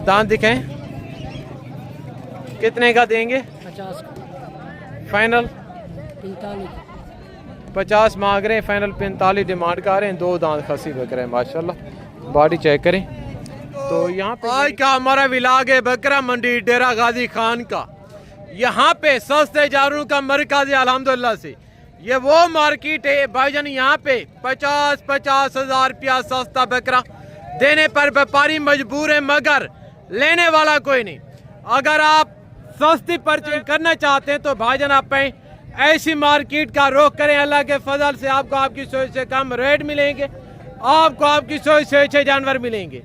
दांत दिखाएं, कितने का देंगे? 50 फाइनल 45 50 मांग रहे हैं, फाइनल 45 डिमांड कर रहे हैं। 2 दांत खसी बकरे हैं माशाल्लाह, बॉडी चेक करें। तो यहाँ पे आज का हमारा विलाग है बकरा मंडी डेरा गाजी खान का। यहाँ पे सस्ते जानवरों का मरकज है अल्हम्दुलिल्लाह से। ये वो मार्केट है भाईजान, यहाँ पे 50-50 हज़ार रुपया सस्ता बकरा देने पर व्यापारी मजबूर है, मगर लेने वाला कोई नहीं। अगर आप सस्ती परचेज करना चाहते हैं तो भाईजान आप ऐसी मार्केट का रुख करें। अल्लाह के फजल से आपको आपकी सोच से कम रेट मिलेंगे, आपको आपकी सोच से अच्छे जानवर मिलेंगे।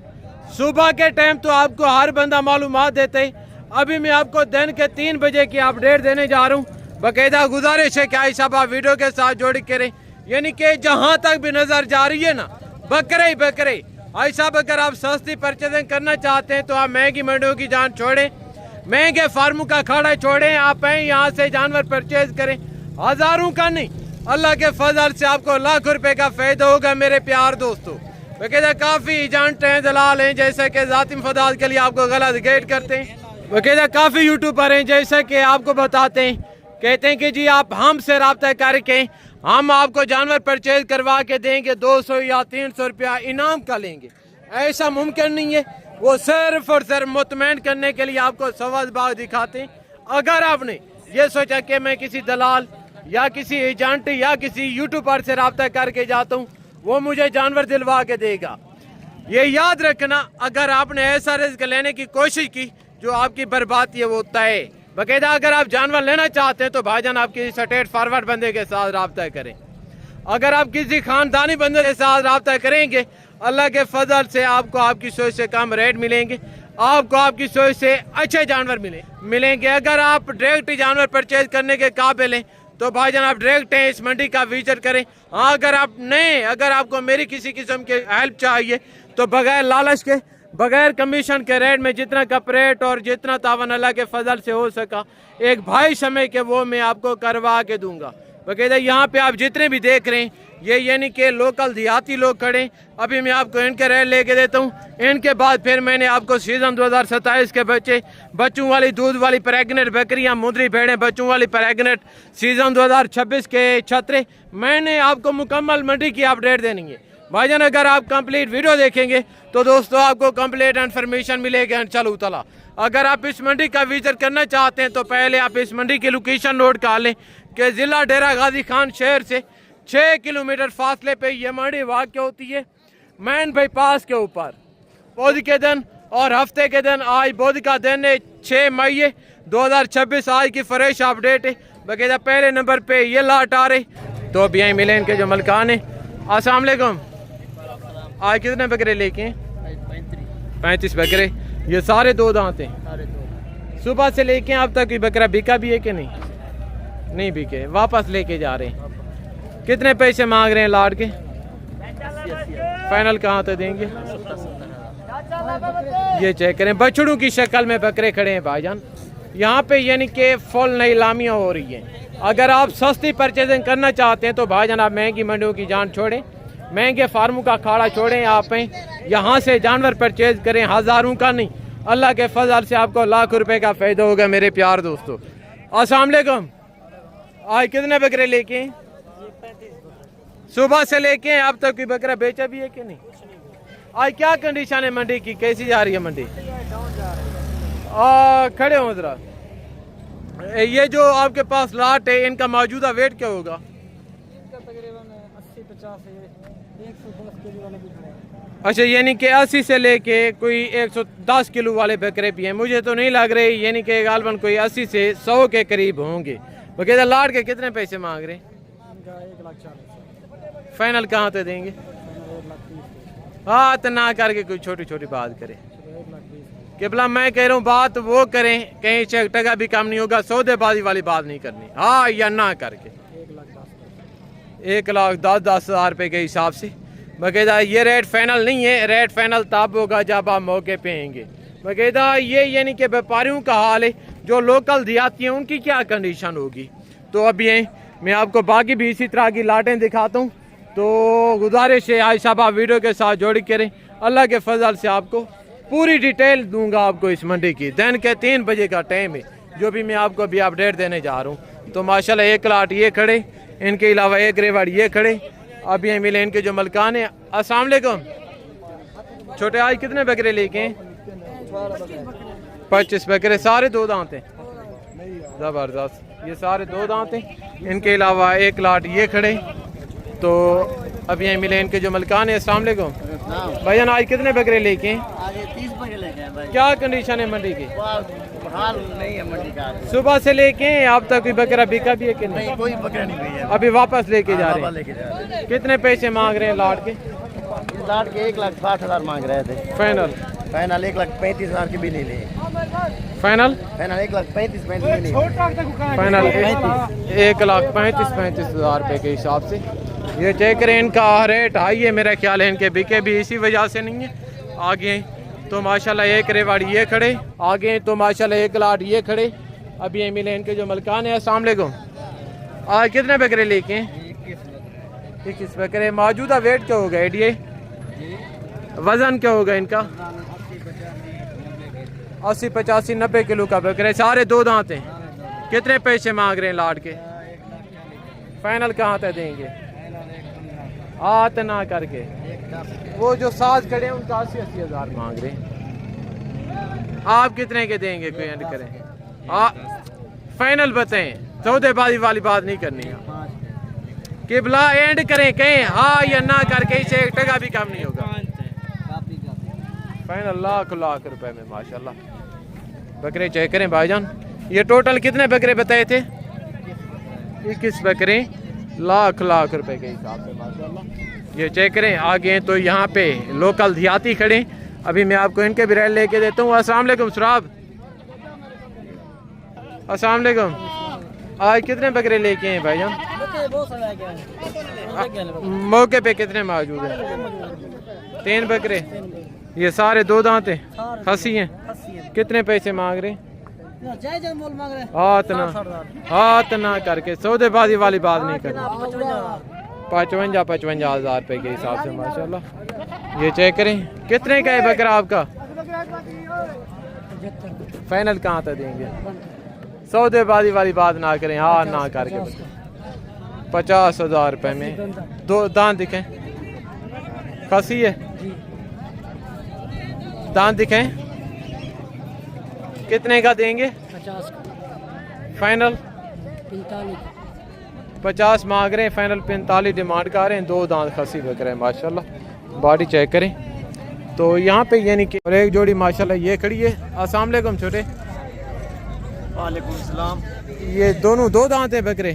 सुबह के टाइम तो आपको हर बंदा मालूमात देते है। अभी मैं आपको दिन के 3 बजे की अपडेट देने जा रहा हूँ। बाकायदा गुजारिश है कि आई साहब आप वीडियो के साथ जोड़ करें, यानी कि जहाँ तक भी नजर जा रही है ना बकरे ही बकरे। आई साहब अगर आप सस्ती परचेजिंग करना चाहते हैं तो आप महंगी मंडियों की जान छोड़ें, महंगे फार्मों का खाड़ा छोड़ें, आप यहाँ से जानवर परचेज करें। हजारों का नहीं, अल्लाह के फजल से आपको लाखों रुपए का फायदा होगा मेरे प्यार दोस्तों। बाकायदा काफी एजेंट हैं, दलाल हैं, जैसे कि जाती मफादात के लिए आपको गलत गाइड करते हैं। बाकायदा काफी यूट्यूबर हैं जैसे कि आपको बताते हैं, कहते हैं कि जी आप हमसे रब्ता करके हम आपको जानवर परचेज करवा के देंगे, 200 या 300 रुपया इनाम का लेंगे। ऐसा मुमकिन नहीं है। वो सिर्फ और सिर्फ मुतमैन करने के लिए आपको सवाल बाग दिखाते हैं। अगर आपने ये सोचा कि मैं किसी दलाल या किसी एजेंट या किसी यूट्यूबर से रब्ता करके जाता हूँ, वो मुझे जानवर दिलवा के देगा, ये याद रखना। अगर आपने ऐसा रिस्क लेने की कोशिश की जो आपकी बर्बादी है वो तय। बाकायदा अगर आप जानवर लेना चाहते हैं तो भाईजान आप किसी स्ट्रेट फॉरवर्ड बंदे के साथ रब्ता करें। अगर आप किसी खानदानी बंदे के साथ रब्ता करेंगे, अल्लाह के फजल से आपको आपकी सोच से कम रेट मिलेंगे, आपको आपकी सोच से अच्छे जानवर मिलेंगे। अगर आप डायरेक्ट जानवर परचेज करने के काबिल हैं तो भाईजान आप डायरेक्ट हैं, इस मंडी का विजिट करें। हाँ अगर आप नहीं, अगर आपको मेरी किसी किस्म की हेल्प चाहिए तो बगैर लालच के, बगैर कमीशन के रेट में जितना कपरेट और जितना तावन अल्लाह के फजल से हो सका एक भाई समय के वो मैं आपको करवा के दूंगा। बाकायदा यहाँ पे आप जितने भी देख रहे हैं ये यानी कि लोकल देहाती लोग खड़े। अभी मैं आपको इनके रेट लेके देता हूँ, इनके बाद फिर मैंने आपको सीजन 2027 के बच्चों वाली दूध वाली प्रेगनेंट बकरियाँ, मुंदरी भेड़ें बच्चों वाली प्रेगनेंट, सीजन 2026 के छतरे, मैंने आपको मुकम्मल मंडी की अपडेट देनी है। भाईजान अगर आप कंप्लीट वीडियो देखेंगे तो दोस्तों आपको कंप्लीट इन्फॉर्मेशन मिलेगी इंशाअल्लाह ताला। अगर आप इस मंडी का विजिट करना चाहते हैं तो पहले आप इस मंडी की लोकेशन नोट कर लें कि ज़िला डेरा गाजी खान शहर से 6 किलोमीटर फासले पे ये मंडी वाक़ होती है, मैन बाईपास के ऊपर। बोध के दिन और हफ्ते के दिन, आज बोध का दिन है 6 मई 2026, आज की फ्रेश अपडेट है। बाकायदा पहले नंबर पे ये लाट आ रहे तो अभी यहीं मिले इनके जो मलकान है। अस्सलाम वालेकुम, आज कितने बकरे लेके? 35 बकरे। ये सारे 2 दांत हैं। सुबह से लेके अब तक बकरा बिका भी है कि नहीं? नहीं बिके, वापस लेके जा रहे हैं। कितने पैसे मांग रहे हैं लाट के? फाइनल कहाँ तक देंगे? ये चेक करें, बछड़ों की शक्ल में बकरे खड़े हैं भाईजान। यहाँ पे यानी कि फुल नई लामियाँ हो रही हैं। अगर आप सस्ती परचेजिंग करना चाहते हैं तो भाईजान आप महंगी मंडियों की जान छोड़ें, महंगे फार्मों का खाड़ा छोड़ें, आप यहाँ से जानवर परचेज करें। हज़ारों का नहीं, अल्लाह के फजल से आपको लाखों रुपए का फायदा होगा मेरे प्यार दोस्तों। अस्सलाम वालेकुम, आज कितने बकरे लेके हैं? सुबह से लेके हैं अब तक कोई बकरा बेचा भी है कि नहीं? आज क्या कंडीशन है मंडी की, कैसी जा रही है मंडी? खड़े हो जरा। ये जो आपके पास लाट है इनका मौजूदा वेट क्या होगा? तकरीबन 80-50 110 किलो वाले भी हैं। अच्छा, यानी कि 80 से लेके कोई 110 किलो वाले बकरे भी हैं। मुझे तो नहीं लग रही, यानी कि गालबन कोई 80 से 100 के करीब होंगे। बकायदा लाट के कितने पैसे मांग रहे हैं? 1,40,000। फाइनल कहाँ तक देंगे? हाँ तो ना करके कोई छोटी छोटी बात करें कि भला मैं कह रहा हूँ बात वो करें, कहीं 1 टका भी कम नहीं होगा। सौदेबाजी वाली बात नहीं करनी, हाँ या ना करके 1,10,000 रुपये के हिसाब से। बाकायदा ये रेट फाइनल नहीं है, रेट फाइनल तब होगा जब आप मौके पे आएंगे। बाकायदा ये यानी कि व्यापारियों का हाल है, जो लोकल देहाती हैं उनकी क्या कंडीशन होगी। तो अब ये मैं आपको बाकी भी इसी तरह की लाटें दिखाता हूँ। तो गुजारिश है आज साहब आप वीडियो के साथ जोड़ी करें, अल्लाह के फजल से आपको पूरी डिटेल दूंगा आपको इस मंडी की। दिन के 3 बजे का टाइम है, जो भी मैं आपको अभी अपडेट देने जा रहा हूँ। तो माशाल्लाह एक लाट ये खड़े, इनके अलावा एक रेवाड़ ये खड़े, अभी ये मिले इनके जो मलकान है। अस्सलाम वालेकुम। छोटे आज कितने बकरे लेके हैं? 25 बकरे, सारे 2 दांत हैं। ज़बरदस्त, ये सारे 2 दांत हैं। इनके अलावा एक लाट ये खड़े। तो अभी ये मिले इनके जो मलकान है। अस्सलाम वालेकुम भाईजान, आज कितने बकरे लेके हैं? आज 30 बकरे लेके हैं भाई। क्या कंडीशन है मंडी की? हाल नहीं है मंडी का। सुबह से लेके अब तक कोई बकरा बिका भी है कि नहीं? कोई बकरा नहीं भैया। अभी वापस लेके जा रहे हैं। कितने पैसे मांग रहे हैं लाट के? इस लाट के 1,60,000 मांग रहे थे। फाइनल? फाइनल 1,35,000 की भी नहीं ली। फाइनल? फाइनल 1,35,000 की नहीं। फाइनल 1,35,000 रुपये के हिसाब से। ये चेक करें, इनका रेट हाई है, मेरा ख्याल है इनके बिके भी इसी वजह से नहीं है। आगे तो माशाल्लाह एक रेवाड़ी ये खड़े, आगे तो माशाल्लाह एक लाट ये खड़े। अभी ये मिले इनके जो मलकान है। अस्सलाम वालेकुम। आज कितने बकरे लेके हैं? 21 बकरे। मौजूदा वेट क्या होगा एडिए? वजन क्या होगा इनका? 80, 85, 90 किलो का बकरे, सारे 2 दांत हैं। कितने पैसे मांग रहे हैं लाट के? फाइनल कहाँ तक देंगे? हाथ ना करके। वो जो साज खड़े हैं उनका 80-80 हज़ार मांग रहे हैं। आप कितने के देंगे? कोई एंड करें, फाइनल बताएं, सौदेबाजी वाली बात नहीं करनी है। किबला एंड करें, कहें हाँ या ना करके, इसे 1 टका भी कम नहीं होगा। फाइनल लाख रुपए में माशाल्लाह बकरे चेक करें भाईजान। ये टोटल कितने बकरे बताए थे? 21 बकरे, लाख रुपए के हिसाब से माशाल्लाह। ये चेक करें। आगे तो यहाँ पे लोकल देहाती खड़े। अभी मैं आपको इनके भी रेट लेके देता हूँ। अस्सलाम वालेकुम सुराब। अस्सलाम वालेकुम। आज कितने बकरे लेके हैं भाईजान? मौके पे कितने मौजूद हैं? 3 बकरे। ये सारे 2 दांत हैं, खसी हैं। कितने पैसे मांग रहे? हाथ ना करके, सौदेबाजी वाली बात नहीं करनी। 55 हज़ार रुपये के हिसाब से माशाल्लाह। ये चेक करें, कितने का है बकरा आपका? फाइनल कहाँ तक देंगे? सौदेबाजी वाली बात ना करें, हाँ ना करके। 50 हज़ार रुपये में 2 दांत दिखें, खसी है, दांत दिखें। कितने का देंगे? 50 का। फाइनल? 45। 50 मांग रहे हैं, फाइनल 45 डिमांड कर रहे हैं। 2 दांत खसी बकरे हैं माशाल्लाह। बॉडी चेक करें तो यहाँ पे यानी कि और एक जोड़ी माशाल्लाह ये खड़ी है। अस्सलाम वालेकुम छोटे। वालेकुम सलाम। ये दोनों 2 दांत हैं बकरे,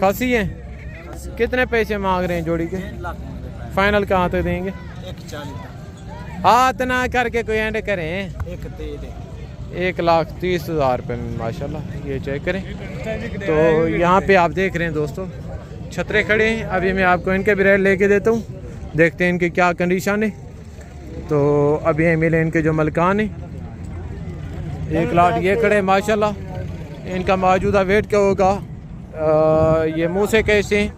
खसी हैं। कितने पैसे मांग रहे हैं जोड़ी के? फाइनल कहाँ तक देंगे? 1,40। हाथ ना करके कोई एंड करें। 1,30,000 रुपये में माशाल्लाह। ये चेक करें तो यहाँ पे आप देख रहे हैं दोस्तों छतरे खड़े हैं। अभी मैं आपको इनके भी रेट लेके देता हूँ, देखते हैं इनकी क्या कंडीशन है। तो अभी ये मिले इनके जो मलकान है। एक लाट ये खड़े माशाल्लाह। इनका मौजूदा वेट क्या होगा? ये मुँह से कैसे हैं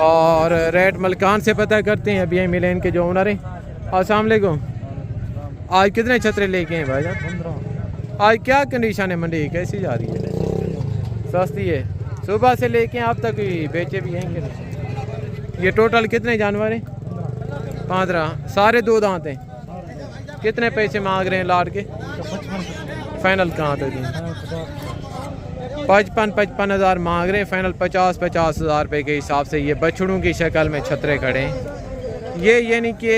और रेट मलकान से पता करते हैं। अभी ये मिले इनके जो ओनर हैं। अस्सलाम वालेकुम। आज कितने छतरे लेके हैं भाईजान? 15। आज क्या कंडीशन है मंडी, कैसी जा रही है? सस्ती है। सुबह से लेके अब तक बेचे भी हैं कि नहीं? ये टोटल कितने जानवर हैं? 15, सारे 2 दांत हैं। कितने पैसे मांग रहे हैं लाट के? फाइनल कहाँ तक दें? 55 हज़ार मांग रहे हैं। फाइनल 50 हज़ार रुपये के हिसाब से। ये बछड़ों की शक्ल में छतरे खड़े हैं। ये यानी कि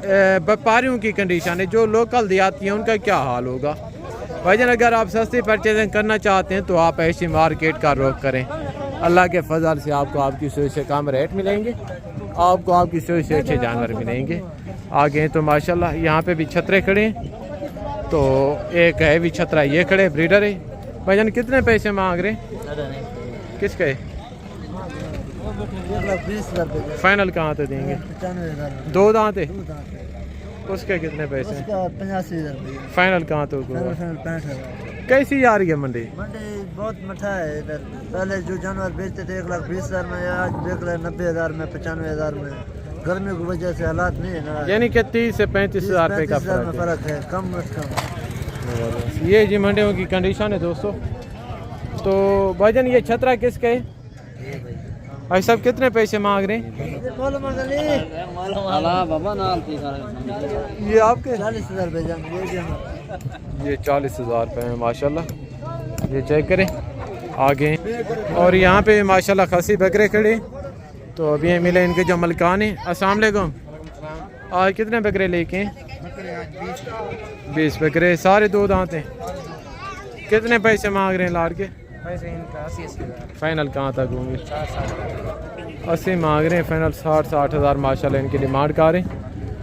व्यापारियों की कंडीशन है। जो लोकल देहाती हैं उनका क्या हाल होगा भाईजान? अगर आप सस्ती परचेजिंग करना चाहते हैं तो आप ऐसी मार्केट का रुख करें। अल्लाह के फजल से आपको आपकी सोच से कम रेट मिलेंगे, आपको आपकी सोच से अच्छे जानवर मिलेंगे। आगे तो माशाल्लाह यहाँ पे भी छतरे खड़े हैं। तो एक है भी छतरा ये खड़े, ब्रीडर है। भाईजान कितने पैसे मांग रहे हैं? किसके? 1,20,000। फाइनल कहाँ तक देंगे? 95,000। 2 दांत है, उसके कितने पैसे? 85,000। फाइनल कहाँ तक? 65,000। कैसी जा रही है मंडी? मंडी बहुत मठा है इधर। पहले जो जानवर बेचते थे 1,20,000 में, आज बेच रहे 90,000 में, 95,000 में। गर्मी की वजह से हालात नहीं है ना, यानी कि 30 से 35 हज़ार रुपये का 35,000 में फ़र्क फ़र्क है, कम मत कम। है। ये जी मंडियों की कंडीशन है दोस्तों। तो भाईजान ये छतरा किसके है? भाई सब कितने पैसे मांग रहे हैं? ये आपके 40,000 रुपये जान ये 40,000 रुपये हैं माशाल्लाह। ये चेक करें आगे। और यहाँ पे माशाल्लाह खसी बकरे खड़े। तो अभी ये मिले इनके जो मलकान हैं। अस्सलाम वालेकुम। आज कितने बकरे लेके हैं? 20 बकरे, सारे 2 दांत हैं। कितने पैसे मांग रहे हैं लाड़ के? पैसे इनका 80,000 फाइनल कहाँ तक होंगे? 80 मांग रहे हैं, फाइनल 60 हज़ार माशाल्लाह इनकी डिमांड कर रहे हैं।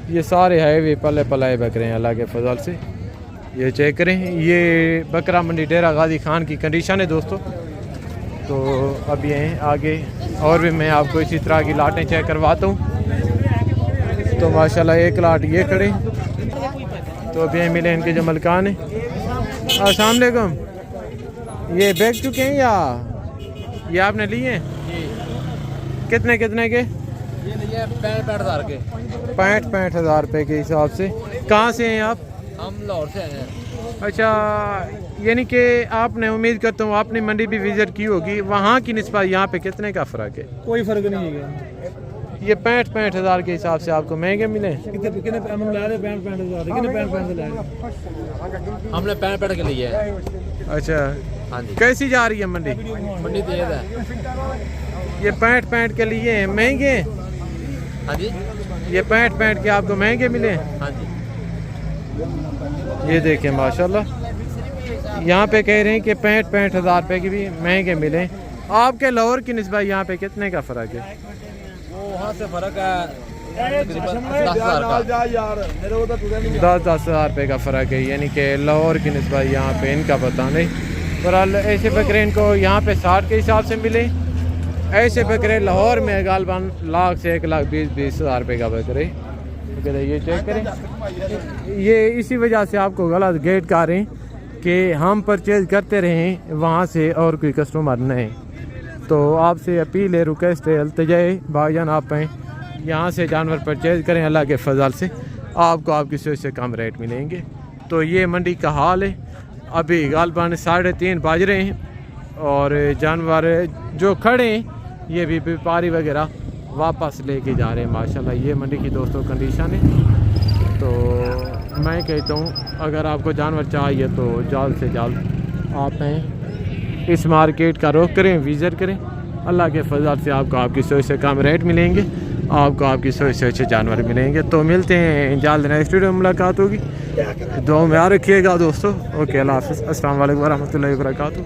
ये सारे हैवी पले पलाए बकरे हैं अल्लाह के फजल से। ये चेक करें, ये बकरा मंडी डेरा गाजी खान की कंडीशन है दोस्तों। तो अब ये आगे और भी मैं आपको इसी तरह की लाटें चेक करवाता हूँ। तो माशाल्लाह एक लाट ये खड़े। तो अभी ये मिले इनके जो मलकान हैं। अस्सलाम वालेकुम। ये बेच चुके हैं या ये आपने लिए हैं? कितने कितने के? ये लिए 65,000 के। 65 हज़ार रुपये के हिसाब से। कहाँ से हैं आप? हम लाहौर से हैं। अच्छा, यानी कि आपने, उम्मीद करता हूँ आपने मंडी भी विज़िट की होगी, वहाँ की निस्बत यहाँ पे कितने का फ़र्क है? कोई फ़र्क नहीं है। ये 65 हज़ार के हिसाब से आपको महंगे मिले? कितने हम ला रहे 65,000 कितने 65 से ला रहे? हमने 65 के लिए है। अच्छा, हाँ जी। कैसी जा रही है मंडी? मंडी तेज है। ये 65 के लिए हैं, महंगे हैं? हाँ जी। ये 65 के आपको महंगे मिले? हाँ जी। ये देखें माशाल्लाह, यहाँ पे कह रहे हैं कि 65 हज़ार रुपये की भी महंगे मिले। आपके लाहौर की निस्बत यहाँ पे कितने का फ़र्क है? वो वहाँ से फ़र्क है 10,000 का। 10 हज़ार रुपये का फ़र्क है, यानी कि लाहौर की निस्बत यहाँ पे इनका पता नहीं। पर ऐसे बकरे इनको यहाँ पे 60 के हिसाब से मिले। ऐसे बकरे लाहौर में गालबन लाख से 1,20,20 हज़ार रुपये का बकरे। ये चेक करें, ये इसी वजह से आपको गलत गेट कर रहे हैं कि हम परचेज़ करते रहें वहाँ से और कोई कस्टमर नहीं। तो आपसे अपील है, रिक्वेस्ट है, इल्तिजा भाईजान आप यहाँ से जानवर परचेज़ करें, अल्लाह के फजल से आपको आपकी सोच से कम रेट मिलेंगे। तो ये मंडी का हाल है। अभी गालबन 3:30 बज रहे हैं और जानवर जो खड़े हैं ये भी व्यापारी वगैरह वापस लेके जा रहे हैं माशाल्लाह। ये मंडी की दोस्तों कंडीशन है। तो मैं कहता हूँ अगर आपको जानवर चाहिए तो जल्द से जल्द आप इस मार्केट का रुख करें, विज़िट करें। अल्लाह के फजल से आपको आपकी सोच से कम रेट मिलेंगे, आपको आपकी सोच से अच्छे जानवर मिलेंगे। तो मिलते हैं जल्द, नेक्स्ट वीडियो में मुलाकात होगी। दुआ में याद रखिएगा दोस्तों। ओके, अल्लाह हाफ़िज़। अस्सलाम वालेकुम व रहमतुल्लाहि व बरकातुहू।